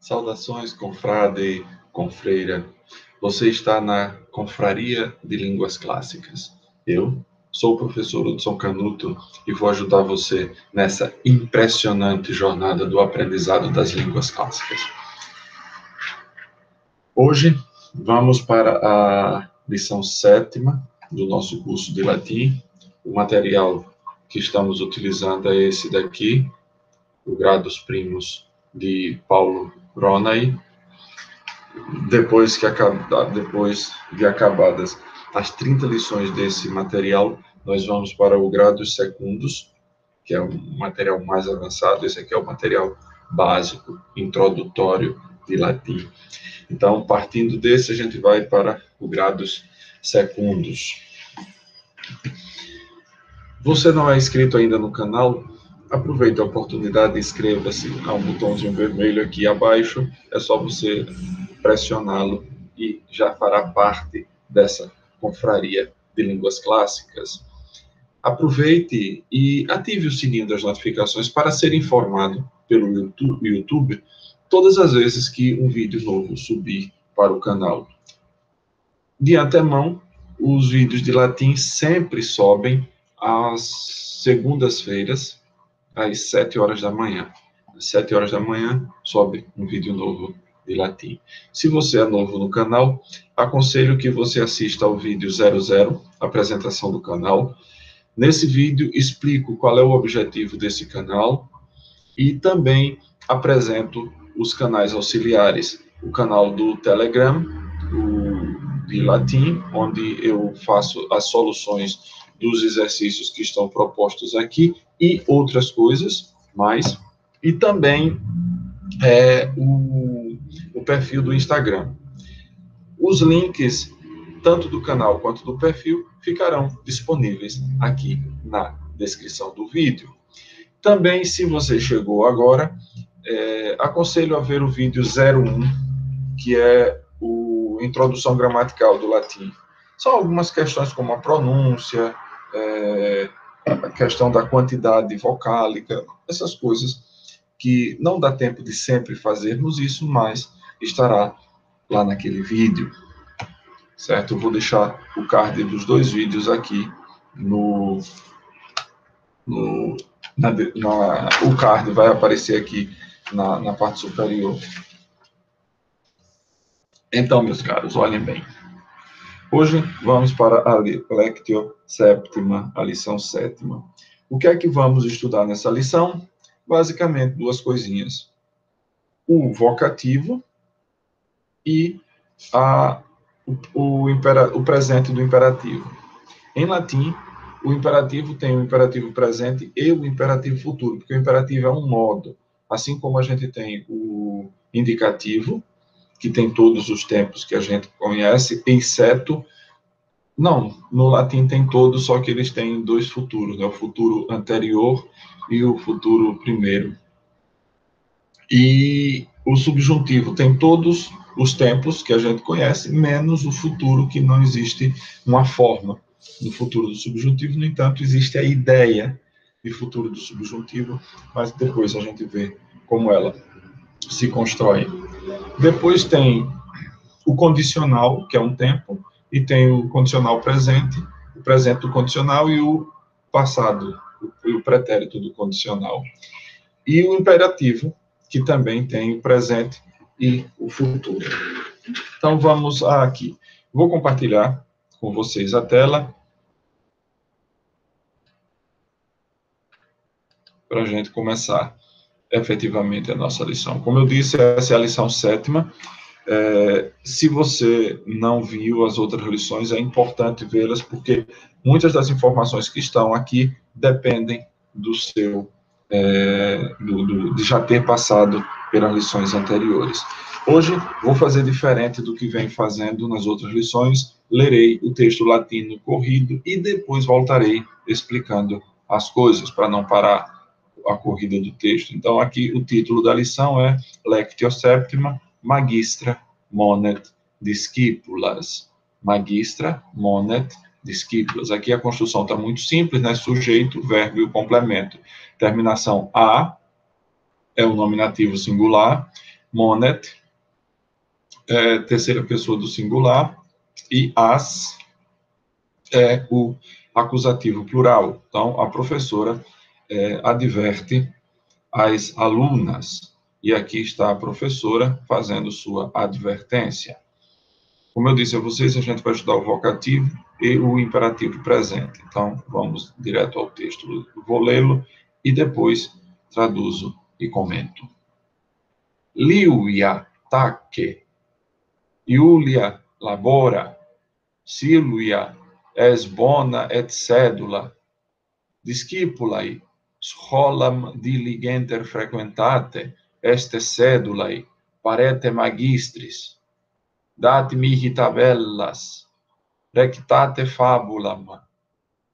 Saudações, confrade, confreira. Você está na Confraria de Línguas Clássicas. Eu sou o professor Hudson Canuto e vou ajudar você nessa impressionante jornada do aprendizado das línguas clássicas. Hoje vamos para a lição 7ª do nosso curso de latim. O material que estamos utilizando é esse daqui, o Gradus Primus de Paulo Ronay. Depois de acabadas as 30 lições desse material, nós vamos para o Gradus Secundus, que é um material mais avançado. Esse aqui é o material básico, introdutório de latim. Então, partindo desse, a gente vai para o Gradus Secundus. Você não é inscrito ainda no canal? Aproveite a oportunidade e inscreva-se. Há um botãozinho vermelho aqui abaixo. É só você pressioná-lo e já fará parte dessa confraria de línguas clássicas. Aproveite e ative o sininho das notificações para ser informado pelo YouTube todas as vezes que um vídeo novo subir para o canal. De antemão, os vídeos de latim sempre sobem às segundas-feiras, às 7 horas da manhã. Às 7 horas da manhã, sobe um vídeo novo de latim. Se você é novo no canal, aconselho que você assista ao vídeo 00, apresentação do canal. Nesse vídeo, explico qual é o objetivo desse canal e também apresento os canais auxiliares. O canal do Telegram, de latim, onde eu faço as soluções dos exercícios que estão propostos aqui e outras coisas mais. E também o perfil do Instagram. Os links, tanto do canal quanto do perfil, ficarão disponíveis aqui na descrição do vídeo. Também, se você chegou agora, aconselho a ver o vídeo 01, que é o Introdução Gramatical do Latim. São algumas questões como a pronúncia, a questão da quantidade vocálica, essas coisas que não dá tempo de sempre fazermos isso, mas estará lá naquele vídeo, certo? Eu vou deixar o card dos dois vídeos aqui o card vai aparecer aqui na parte superior. Então, meus caros, olhem bem. Hoje vamos para a Lectio Septima, a lição 7ª. O que é que vamos estudar nessa lição? Basicamente, duas coisinhas. O vocativo e o presente do imperativo. Em latim, o imperativo tem o imperativo presente e o imperativo futuro, porque o imperativo é um modo. Assim como a gente tem o indicativo, que tem todos os tempos que a gente conhece, exceto... Não, no latim tem todos, só que eles têm dois futuros, né? O futuro anterior e o futuro primeiro. E o subjuntivo tem todos os tempos que a gente conhece, menos o futuro, que não existe uma forma no futuro do subjuntivo. No entanto, existe a ideia de futuro do subjuntivo, mas depois a gente vê como ela se constrói. Depois tem o condicional, que é um tempo, e tem o condicional presente, o presente do condicional e o passado, o pretérito do condicional. E o imperativo, que também tem o presente e o futuro. Então, vamos aqui. Vou compartilhar com vocês a tela para a gente começar efetivamente a nossa lição. Como eu disse, essa é a lição 7ª. Se você não viu as outras lições, é importante vê-las, porque muitas das informações que estão aqui dependem do seu, de já ter passado pelas lições anteriores. Hoje, vou fazer diferente do que venho fazendo nas outras lições. Lerei o texto latino corrido e depois voltarei explicando as coisas, para não parar a corrida do texto. Então, aqui o título da lição é Lectio Septima, Magistra Monet Discipulas. Magistra Monet Discipulas. Aqui a construção está muito simples, né? Sujeito, verbo e o complemento. Terminação A é o nominativo singular. monet, terceira pessoa do singular, e as é o acusativo plural. Então, a professora adverte as alunas, e aqui está a professora fazendo sua advertência. Como eu disse a vocês, a gente vai estudar o vocativo e o imperativo presente. Então, vamos direto ao texto. Vou lê-lo e depois traduzo e comento. Liuia tace, Iulia labora, Silvia es bona et sedula, discipulae scholam diligenter frequentate, est sedulae parete magistris, dat mihi tabellas, rectate fabulam,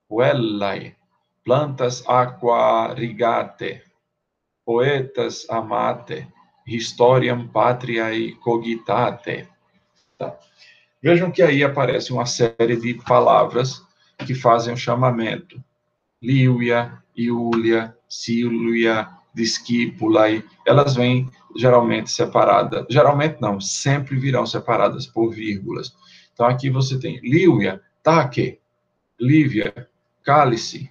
puellae, plantas aqua rigate, poetas amate, historiam patriae cogitate. Tá. Vejam que aí aparece uma série de palavras que fazem o chamamento. Liuia, Iulia, Silvia, discipulae, elas vêm geralmente separadas. Geralmente não, sempre virão separadas por vírgulas. Então aqui você tem Liuia, tace, Lívia, cálice,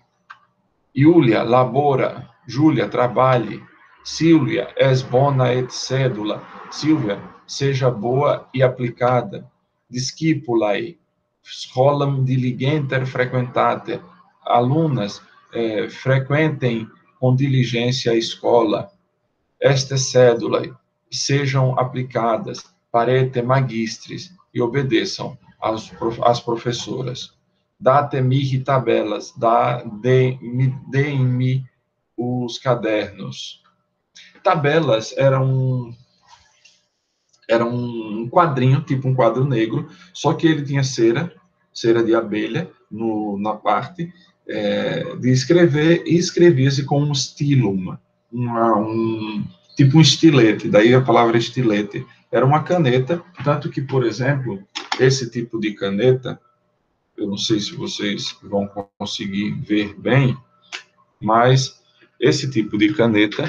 Iulia, labora, Júlia, trabalhe, Silvia, es bona et sedula, Silvia, seja boa e aplicada, discipulae, scholam diligenter frequentate, alunas, frequentem com diligência a escola, est sedulae, sejam aplicadas, parete magistris, e obedeçam às professoras. Date mihi tabelas, deem-me os cadernos. Tabelas era um quadrinho, tipo um quadro negro, só que ele tinha cera de abelha na parte de escrever, e escrevia-se com um stylum, tipo um estilete, daí a palavra estilete. Era uma caneta, tanto que, por exemplo, esse tipo de caneta, eu não sei se vocês vão conseguir ver bem, mas esse tipo de caneta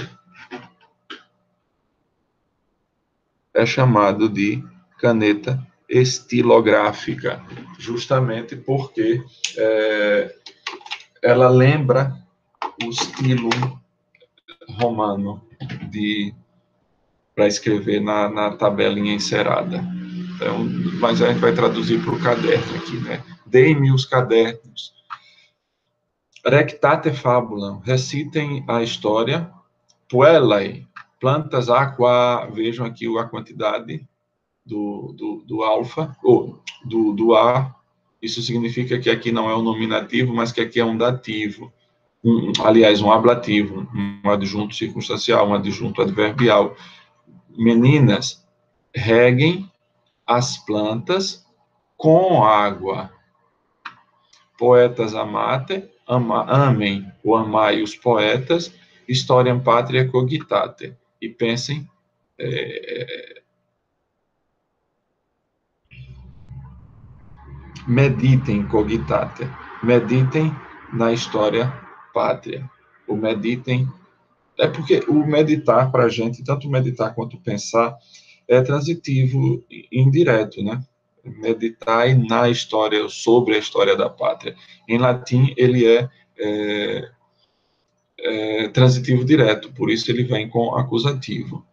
é chamado de caneta estilográfica, justamente porque ela lembra o estilo romano para escrever na tabelinha encerada. Então, mas a gente vai traduzir para o caderno aqui, né? Deem-me os cadernos. Rectate fabulam, recitem a história. Puellae, plantas aqua, vejam aqui a quantidade do alfa, ou do A. Isso significa que aqui não é um nominativo, mas que aqui é um dativo. Aliás, um ablativo, um adjunto circunstancial, um adjunto adverbial. Meninas, reguem as plantas com água. Poetas amate, amem ou amai os poetas, historiam patria cogitate. E pensem, meditem cogitate, meditem na história pátria. O meditem, porque o meditar para a gente, tanto meditar quanto pensar, é transitivo indireto, né? Meditar na história, sobre a história da pátria. Em latim, ele é transitivo direto, por isso ele vem com acusativo.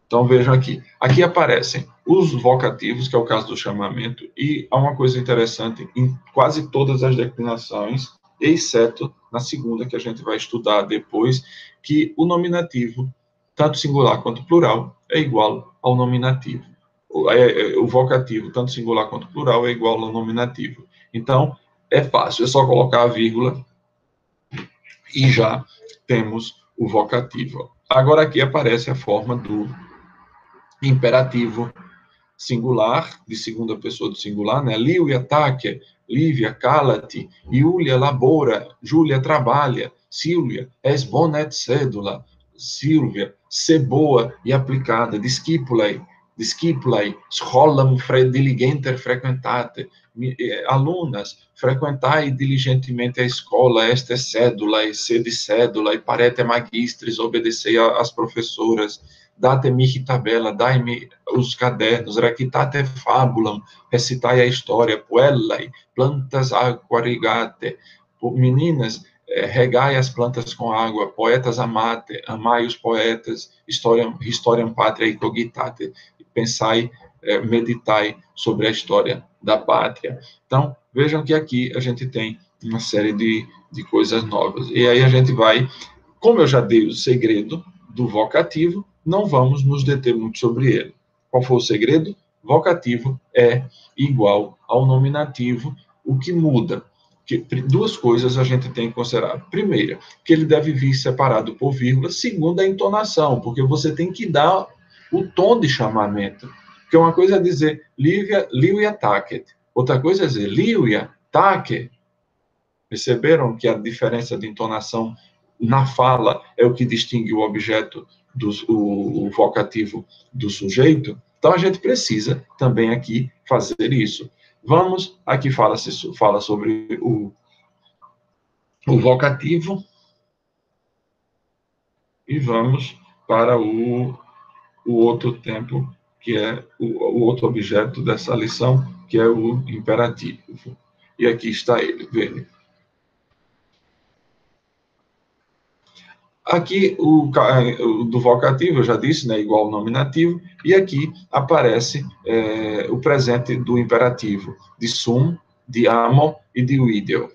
Então, vejam aqui. Aqui aparecem os vocativos, que é o caso do chamamento, e há uma coisa interessante em quase todas as declinações, exceto na segunda, que a gente vai estudar depois, que o nominativo, tanto singular quanto plural, é igual ao nominativo. O vocativo, tanto singular quanto plural, é igual ao nominativo. Então, é fácil, é só colocar a vírgula e já temos o vocativo. Agora aqui aparece a forma do imperativo singular, de segunda pessoa do singular, né? Liuia tace, Lívia cala-te, Iulia labora, Júlia trabalha, Silvia es bona et sedula, Silvia, ser boa e aplicada, discipulae, discipulae, scholam diligenter frequentate. Alunas, frequentai diligentemente a escola, este cédula, sede cédula, e parete magistris, obedecei às professoras, date-me tabela, dai-me os cadernos, recitate fabulam, recitai a história, puellae, plantas aquarigate. Meninas, regai as plantas com água, poetas amate, amai os poetas, historiam patriae cogitate, pensai, meditai sobre a história da pátria. Então, vejam que aqui a gente tem uma série de coisas novas. E aí a gente vai, como eu já dei o segredo do vocativo, não vamos nos deter muito sobre ele. Qual foi o segredo? Vocativo é igual ao nominativo, o que muda. Duas coisas a gente tem que considerar. Primeira, que ele deve vir separado por vírgula. Segunda, a entonação, porque você tem que dar o tom de chamamento. Porque uma coisa é dizer Livia tacet, outra coisa é dizer Livia tace. Perceberam que a diferença de entonação na fala é o que distingue o objeto, o vocativo do sujeito? Então, a gente precisa também aqui fazer isso. Vamos, aqui fala sobre o vocativo, e vamos para o outro tempo, que é o outro objeto dessa lição, que é o imperativo. E aqui está ele, veja. Aqui, o do vocativo, eu já disse, né, igual ao nominativo, e aqui aparece o presente do imperativo, de sum, de amo e de video.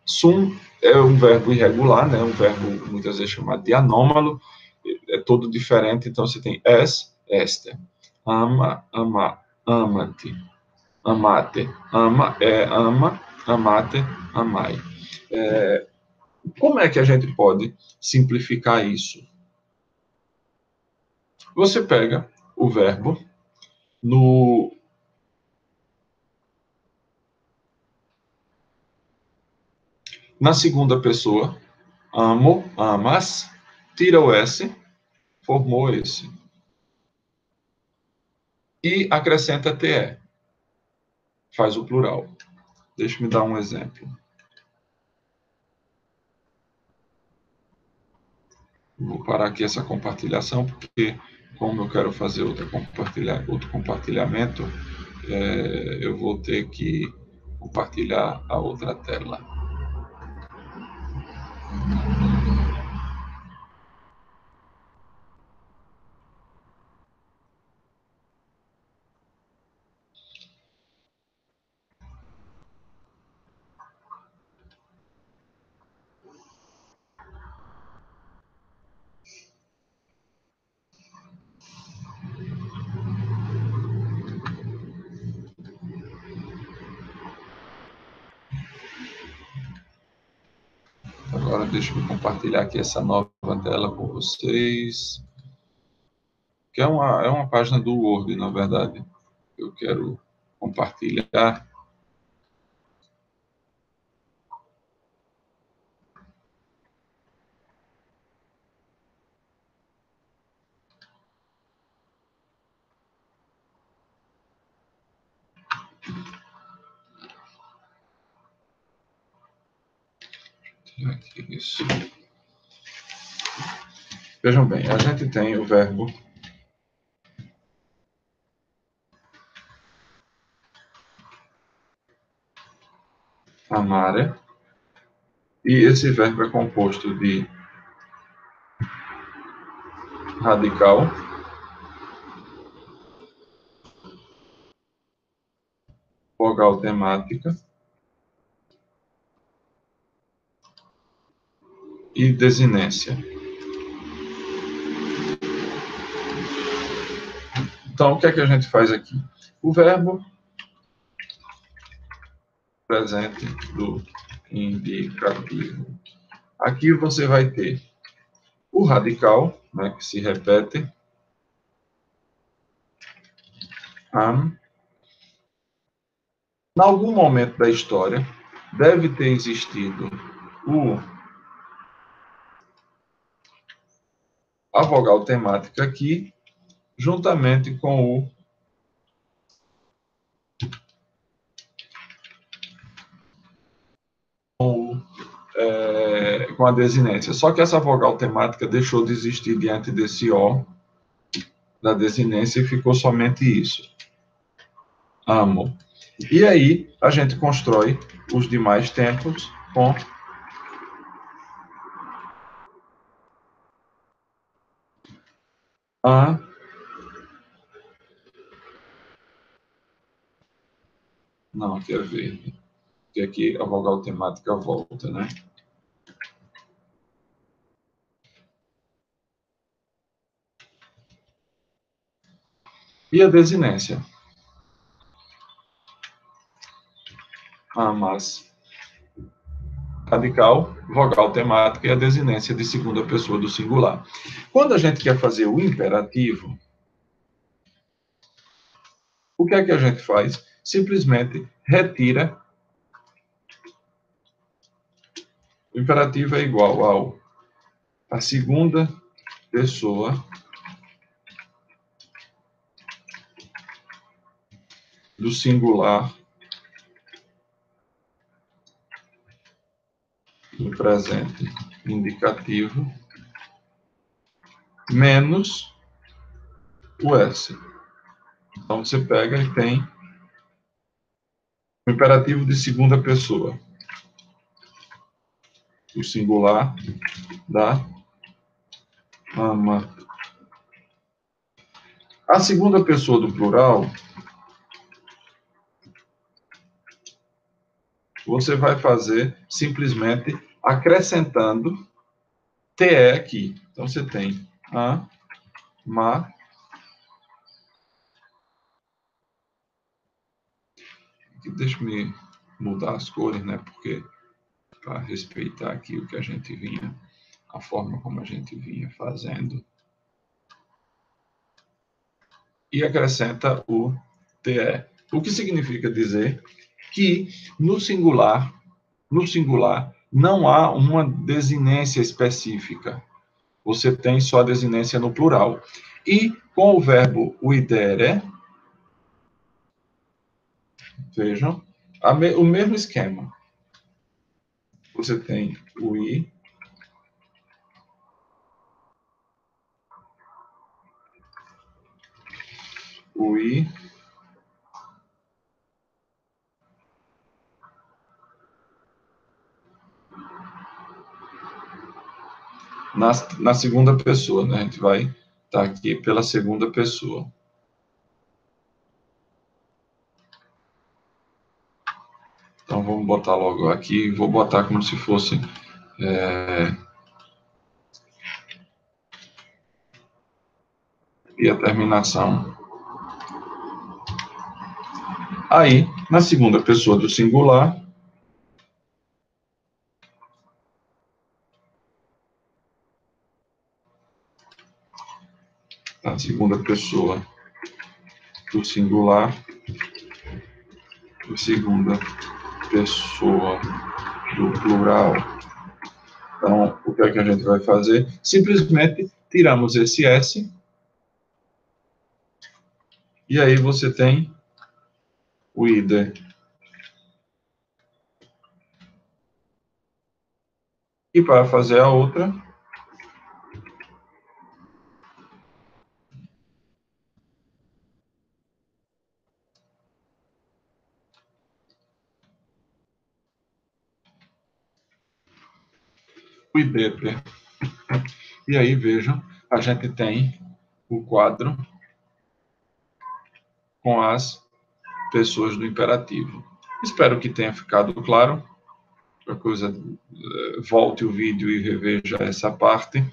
Sum é um verbo irregular, né, um verbo muitas vezes chamado de anômalo, é todo diferente, então você tem este, ama, ama, amate, amate, ama, ama, amate, amai. Como é que a gente pode simplificar isso? Você pega o verbo na segunda pessoa, amo, amas, tira o S, formou esse. E acrescenta TE. Faz o plural. Deixa-me dar um exemplo. Vou parar aqui essa compartilhação, porque como eu quero fazer outro compartilhamento, eu vou ter que compartilhar a outra tela. Agora deixa eu compartilhar aqui essa nova tela com vocês, que é uma página do Word, na verdade. Eu quero compartilhar. Isso. Vejam bem, a gente tem o verbo amare, e esse verbo é composto de radical, vogal temática e desinência. Então, o que é que a gente faz aqui? O verbo presente do indicativo. Aqui você vai ter o radical, né, que se repete, am. Em algum momento da história, deve ter existido a vogal temática aqui, juntamente com com a desinência. Só que essa vogal temática deixou de existir diante desse O da desinência e ficou somente isso. Amo. E aí, a gente constrói os demais tempos com a não, quer ver. Porque aqui a vogal temática volta, né? E a desinência? Mas radical, vogal temática e a desinência de segunda pessoa do singular. Quando a gente quer fazer o imperativo, o que é que a gente faz? Simplesmente retira. O imperativo é igual a segunda pessoa do singular do presente indicativo menos o S. Então, você pega e tem o imperativo de segunda pessoa. O singular da ama. A segunda pessoa do plural, você vai fazer simplesmente acrescentando TE aqui. Então, você tem ma. Deixa eu mudar as cores, né? Porque para respeitar aqui o que a gente vinha, a forma como a gente vinha fazendo. E acrescenta o TE. O que significa dizer que no singular não há uma desinência específica. Você tem só a desinência no plural. E com o verbo uidere, vejam, o mesmo esquema. Você tem o i, o i, na segunda pessoa, né? A gente vai estar aqui pela segunda pessoa. Então, vamos botar logo aqui. Vou botar como se fosse... e a terminação. Aí, na segunda pessoa do singular, a segunda pessoa do singular, a segunda pessoa do plural. Então, o que é que a gente vai fazer? Simplesmente tiramos esse S, e aí você tem o ide. E para fazer a outra, o idete. E aí, vejam, a gente tem o quadro com as pessoas do imperativo. Espero que tenha ficado claro. Qualquer coisa, volte o vídeo e reveja essa parte.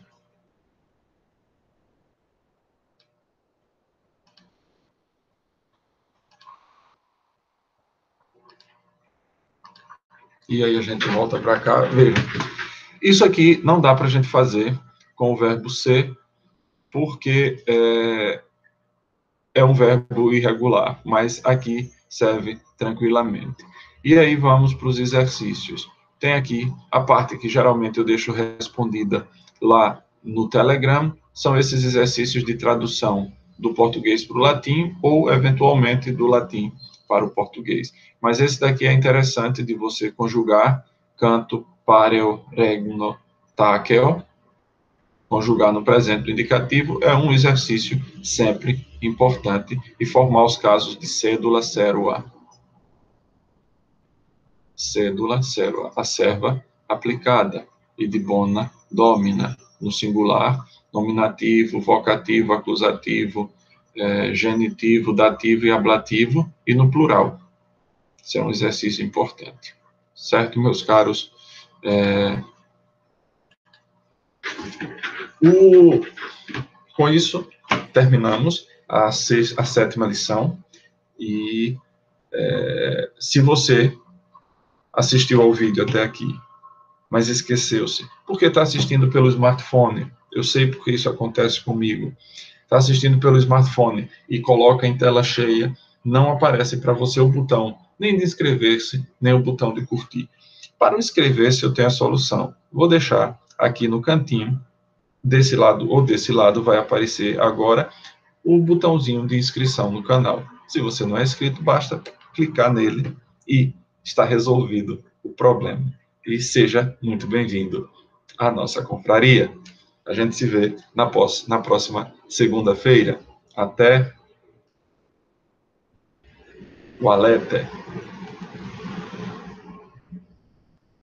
E aí a gente volta para cá. Veja, isso aqui não dá para a gente fazer com o verbo ser, porque é um verbo irregular, mas aqui serve tranquilamente. E aí vamos para os exercícios. Tem aqui a parte que geralmente eu deixo respondida lá no Telegram, são esses exercícios de tradução do português para o latim ou, eventualmente, do latim para o português. Mas esse daqui é interessante de você conjugar: canto, pareo, regno, taceo. Conjugar no presente do indicativo é um exercício sempre importante, e formar os casos de cédula, cérua. Cédula, cérua, a serva aplicada, e de bona, domina, no singular, nominativo, vocativo, acusativo, genitivo, dativo e ablativo, e no plural. Isso é um exercício importante. Certo, meus caros? Com isso, terminamos a 7ª lição, e se você assistiu ao vídeo até aqui, mas esqueceu-se, porque está assistindo pelo smartphone, eu sei porque isso acontece comigo, está assistindo pelo smartphone e coloca em tela cheia, não aparece para você o botão nem de inscrever-se, nem o botão de curtir. Para o inscrever-se, eu tenho a solução. Vou deixar aqui no cantinho, desse lado ou desse lado, vai aparecer agora o botãozinho de inscrição no canal. Se você não é inscrito, basta clicar nele e está resolvido o problema. E seja muito bem-vindo à nossa confraria. A gente se vê na próxima segunda-feira. Até o Alete.